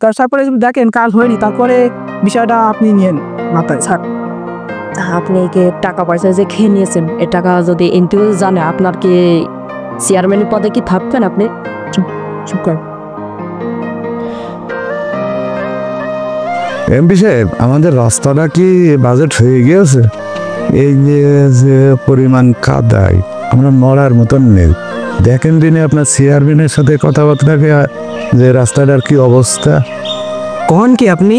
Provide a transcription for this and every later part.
তারপরে যদি দেখেন কাজ হয়নি, তারপরে বিষয়টা আপনি নিয়েন মাথায় স্যার। আপনি কি টাকা পয়সা যে খেয়ে নিয়েছেন, এ টাকা যদি ইন্টারভিউ জানে আপনার কি চেয়ারম্যানের পদে কি থাকবেন আপনি? চুপ কর। এমপি সাহেব, আমাদের রাস্তাটা কি বাজেট হয়ে গিয়েছে? এই যে পরিমাণ কাদায় আমরা মরার মতন নেই। দেখেন দিনে আপনার চেয়ারম্যানের সাথে কথাবার্তা যে রাস্তাটার কি অবস্থা। কখন কি আপনি?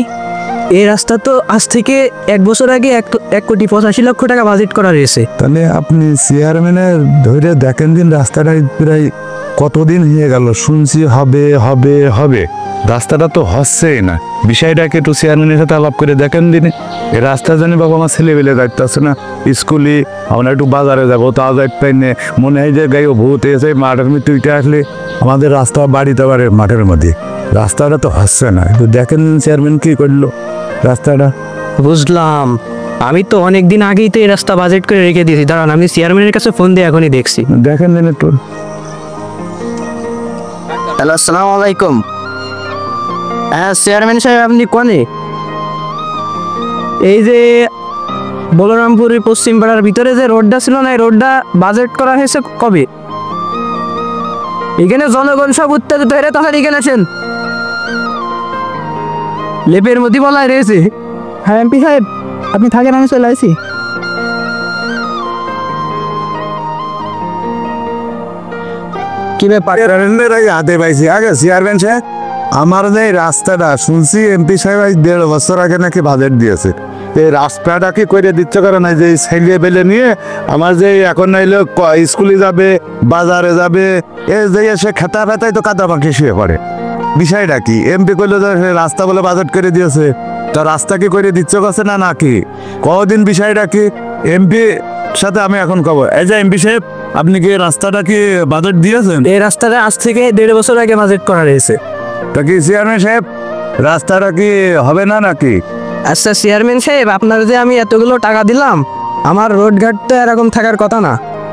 এই রাস্তা তো আজ থেকে 1 বছর আগে 1,85,00,000 টাকা বাজেট করা রয়েছে। তাহলে আপনি চেয়ারম্যানের ধরে দেখেন দিন রাস্তাটা প্রায় কতদিন হয়ে গেল, শুনছি হবে হবে হবে, রাস্তাটা তো হচ্ছেই না। বিষয়টাকে একটু চেয়ারম্যানের সাথে আলাপ করে দেখেন দিনে। এই রাস্তা জানি বাবা আমার ছেলেবেলে যাইতে আসছে না স্কুলে, আমরা একটু বাজারে যাবো, তা যাইতে না মনে হয় যে গাইও ভূত এসে মাঠের মধ্যে উঠে আসলে আমাদের রাস্তা বাড়িতে পারে মাঠের মধ্যে। রাস্তাটা তো হচ্ছে না, একটু দেখেন চেয়ারম্যান কি করলো রাস্তাটা। বুঝলাম, আমি তো অনেক দিন আগেই তো এই রাস্তা বাজেট করে রেখে দিয়েছি। দাঁড়ান, আমি চেয়ারম্যানের কাছে ফোন দিয়ে এখনই দেখছি। দেখেন দিন একটু। হ্যালো, আসসালামু আলাইকুম। হ্যাঁ চেয়ারম্যান সাহেব, আপনি কোনে? এই যে বলরামপুরের পশ্চিম পাড়ার ভিতরে যে রোডটা ছিল না, এই রোডটা বাজেট করা হয়েছে কবে? এখানে জনগণ সব উত্তেজিত হয়ে তাহলে এখানে আসেন, লেপের মধ্যে বলায় রয়েছে। হ্যাঁ এমপি সাহেব, আপনি থাকেন, আমি চলে আসি। কি ব্যাপার? হাতে পাইছি আগে চেয়ারম্যান সাহেব, আমার যে রাস্তাটা শুনছি এমপি সাহেব 1.5 বছর আগে নাকি বাজেট দিয়েছে। এই রাস্তাটা কি করে দিচ্ছে করে না, যে ছেলে বেলে নিয়ে আমার যে এখন নাইলে স্কুলে যাবে, বাজারে যাবে, এ যে সে খেতা ফেতাই তো কাদা পাখি শুয়ে পড়ে। বিষয়টা কি? এমপি করলে যে রাস্তা বলে বাজেট করে দিয়েছে, তা রাস্তা কি করে দিচ্ছে কাছে না নাকি কদিন? বিষয়টা কি এমপি সাথে আমি এখন কব, এই যে এমপি সাহেব আপনি কি রাস্তাটা কি বাজেট দিয়েছেন? এই রাস্তাটা আজ থেকে 1.5 বছর আগে বাজেট করা রয়েছে। তা কি চেয়ারম্যান সাহেব রাস্তাটা কি হবে না নাকি? আচ্ছা চেয়ারম্যান সাহেব, আপনার যে আমি এতগুলো টাকা দিলাম, আমার রোডঘাট তো এরকম থাকার কথা না।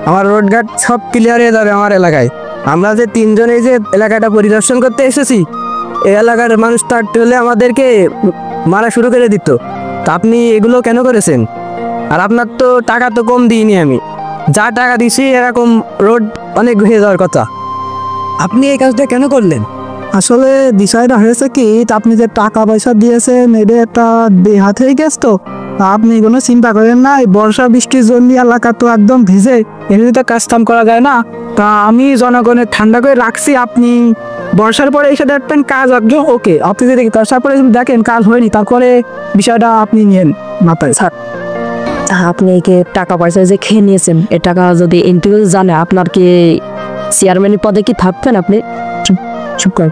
আমার রোডঘাট সব ক্লিয়ার হয়ে যাবে আমার এলাকায়। আমরা যে 3 জন এই যে এলাকাটা পরিদর্শন করতে এসেছি, এই এলাকার মানুষ থাকতে হলে আমাদেরকে মারা শুরু করে দিত। তা আপনি এগুলো কেন করেছেন? আর আপনার তো টাকা তো কম দিইনি, আমি যা টাকা দিছি এরকম রোড অনেক হয়ে যাওয়ার কথা। আপনি এই কাজটা কেন করলেন? আসলে বিষয়টা হয়েছে কি, আপনি যে টাকা পয়সা দিয়েছেন এটা একটা হাত হয়ে গেছে। তো আপনি কোনো চিন্তা করেন না, এই বর্ষা বৃষ্টির জন্য এলাকা তো একদম ভিজে, এমনি তো কাজ কাম করা যায় না। তা আমি জনগণের ঠান্ডা করে রাখছি, আপনি বর্ষার পরে এসে দেখবেন কাজ একদম ওকে। আপনি যদি বর্ষার পরে দেখেন কাজ হয়নি, তারপরে বিষয়টা আপনি নিয়েন মাথায় স্যার। আপনি কি টাকা পয়সা যে খেয়ে নিয়েছেন, এ টাকা যদি ইন্টারভিউ জানে আপনার কি চেয়ারম্যানের পদে কি থাকবেন আপনি? চুপ কর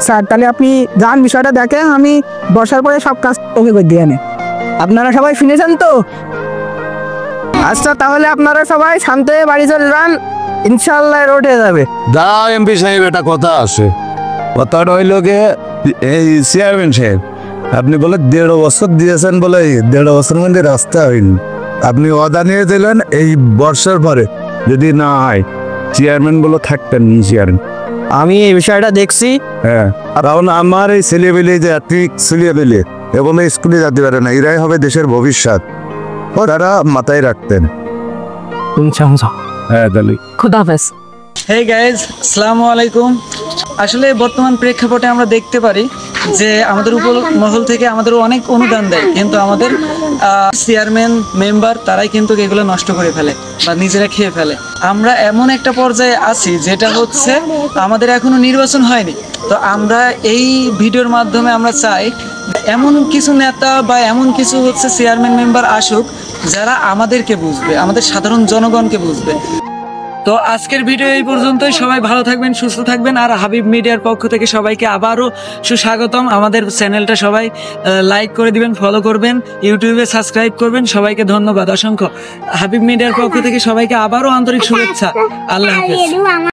স্যার। তাহলে আপনি যান, বিষয়টা দেখেন, আমি বর্ষার পরে সব কাজ ওকে করে দিয়ে আনে। আপনারা সবাই শুনেছেন তো? আচ্ছা তাহলে আপনারা সবাই শান্ত হয়ে বাড়ি চলে যান, ইনশাল্লাহ রোড হয়ে যাবে। দাও এমপি সাহেব, এটা কথা আছে। কথাটা হইল গে, এই চেয়ারম্যান সাহেব আপনি বলে 1.5 বছর দিয়েছেন, বলে 1.5 বছরের মধ্যে রাস্তা হয়নি। আপনি ওয়াদা নিয়ে দিলেন এই বর্ষার পরে যদি না হয় চেয়ারম্যান বলে থাকতেন চেয়ারম্যান। আমি এই বিষয়টা দেখছি। হ্যাঁ, কারণ আমার এই ছেলেবেলে যে আর্থিক ছেলেবেলে এবং স্কুলে যেতে পারে না, এরাই হবে দেশের ভবিষ্যৎ, ও তারা মাথায় রাখতেন। হ্যাঁ তাহলে খুদা হাফেজ। হেই গাইজ, আসসালামু আলাইকুম। আসলে বর্তমান প্রেক্ষাপটে আমরা দেখতে পারি যে আমাদের উপর মহল থেকে আমাদের অনেক অনুদান দেয়, কিন্তু আমাদের চেয়ারম্যান মেম্বার তারাই কিন্তু এগুলো নষ্ট করে ফেলে বা নিজেরা খেয়ে ফেলে। আমরা এমন একটা পর্যায়ে আছি যেটা হচ্ছে আমাদের এখনো নির্বাচন হয়নি। তো আমরা এই ভিডিওর মাধ্যমে আমরা চাই এমন কিছু নেতা বা এমন কিছু হচ্ছে চেয়ারম্যান মেম্বার আসুক যারা আমাদেরকে বুঝবে, আমাদের সাধারণ জনগণকে বুঝবে। তো আজকের ভিডিও এই পর্যন্তই। সবাই ভালো থাকবেন, সুস্থ থাকবেন। আর হাবিব মিডিয়ার পক্ষ থেকে সবাইকে আবারও সুস্বাগতম। আমাদের চ্যানেলটা সবাই লাইক করে দিবেন, ফলো করবেন, ইউটিউবে সাবস্ক্রাইব করবেন। সবাইকে ধন্যবাদ অসংখ্য। হাবিব মিডিয়ার পক্ষ থেকে সবাইকে আবারও আন্তরিক শুভেচ্ছা। আল্লাহ হাফেজ।